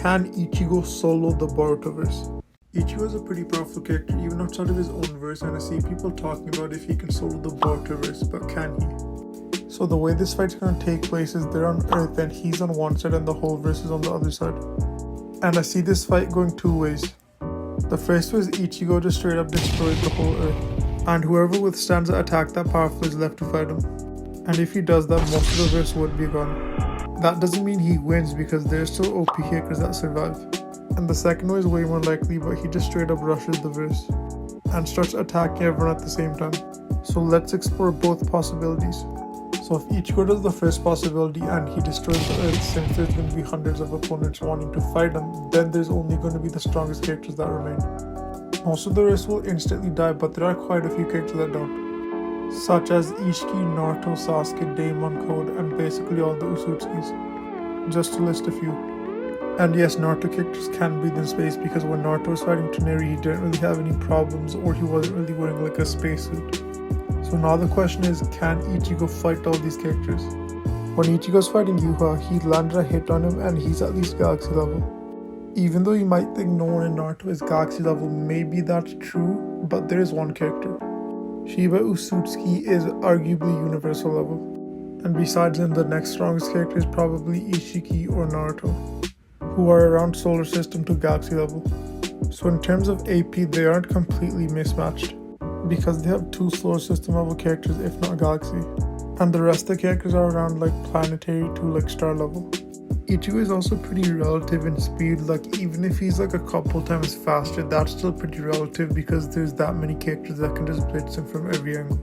can Ichigo solo the Boruto verse? Ichigo is a pretty powerful character even outside of his own verse, and I see people talking about if he can solo the Boruto verse, but can he? So the way this fight's gonna take place is they're on Earth and he's on one side and the whole verse is on the other side. And I see this fight going two ways. The first way is Ichigo just straight up destroys the whole Earth, and whoever withstands an attack that powerful is left to fight him. And if he does that, most of the verse would be gone. That doesn't mean he wins because there's still OP characters that survive. And the second way is way more likely, but he just straight up rushes the verse and starts attacking everyone at the same time. So let's explore both possibilities. So if Ichigo does the first possibility and he destroys the Earth, since there's going to be hundreds of opponents wanting to fight him, then there's only going to be the strongest characters that remain. Most of the rest will instantly die, but there are quite a few characters that don't, such as Ishiki, Naruto, Sasuke, Daemon Code, and basically all the Usutsukis, just to list a few. And yes, Naruto characters can breathe in space because when Naruto was fighting Toneri, he didn't really have any problems, or he wasn't really wearing like a spacesuit. So now the question is, can Ichigo fight all these characters? When Ichigo's fighting Yuha, he landed a hit on him and he's at least galaxy level. Even though you might think no one in Naruto is galaxy level, maybe that's true, but there is one character. Shiba Usutsuki is arguably universal level. And besides him, the next strongest character is probably Ishiki or Naruto, who are around solar system to galaxy level. So in terms of AP, they aren't completely mismatched, because they have two solar system level characters if not galaxy, and the rest of the characters are around like planetary to like star level. Ichigo is also pretty relative in speed, like even if he's like a couple times faster, that's still pretty relative because there's that many characters that can just blitz him from every angle.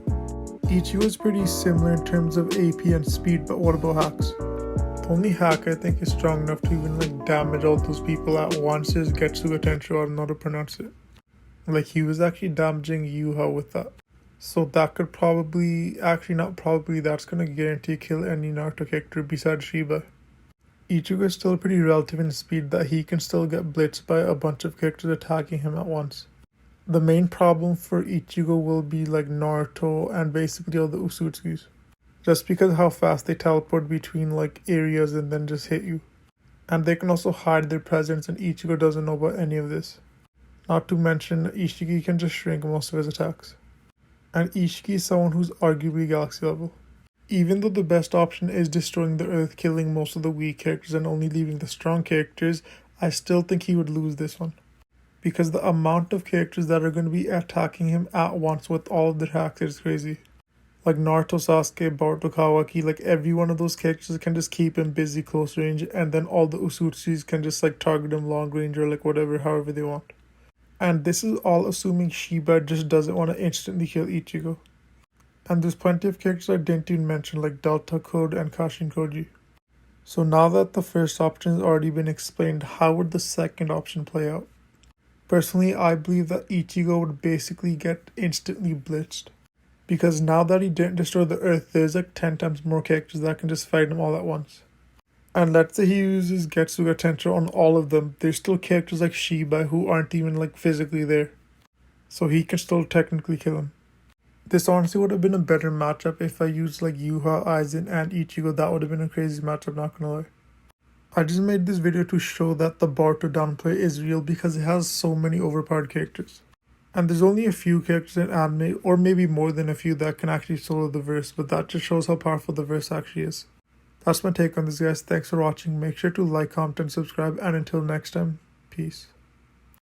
Ichigo is pretty similar in terms of AP and speed, but what about hacks? The only hack I think is strong enough to even like damage all those people at once is Getsuga Tensho, I don't know how to pronounce it. Like he was actually damaging Yuha with that. So that could probably, actually not probably, that's gonna guarantee kill any Naruto character besides Shiba. Ichigo is still pretty relative in speed that he can still get blitzed by a bunch of characters attacking him at once. The main problem for Ichigo will be like Naruto and basically all the Usutsukis, just because how fast they teleport between like areas and then just hit you. And they can also hide their presence and Ichigo doesn't know about any of this. Not to mention, Ishiki can just shrink most of his attacks. And Ishiki is someone who's arguably galaxy level. Even though the best option is destroying the Earth, killing most of the weak characters and only leaving the strong characters, I still think he would lose this one. Because the amount of characters that are going to be attacking him at once with all of their hacks is crazy. Like Naruto, Sasuke, Boruto, Kawaki, like every one of those characters can just keep him busy close range, and then all the Usutsukis can just like target him long range or like whatever, however they want. And this is all assuming Shiba just doesn't want to instantly kill Ichigo. And there's plenty of characters I didn't even mention like Delta Code and Kashin Koji. So now that the first option has already been explained, how would the second option play out? Personally, I believe that Ichigo would basically get instantly blitzed. Because now that he didn't destroy the Earth, there's like 10 times more characters that can just fight him all at once. And let's say he uses Getsuga Tensho on all of them, there's still characters like Shiba who aren't even like physically there. So he can still technically kill him. This honestly would have been a better matchup if I used like Yuha, Aizen and Ichigo. That would have been a crazy matchup, not gonna lie. I just made this video to show that the Boruto downplay is real because it has so many overpowered characters. And there's only a few characters in anime, or maybe more than a few, that can actually solo the verse, but that just shows how powerful the verse actually is. That's my take on this, guys. Thanks for watching. Make sure to like, comment, and subscribe. And until next time, peace.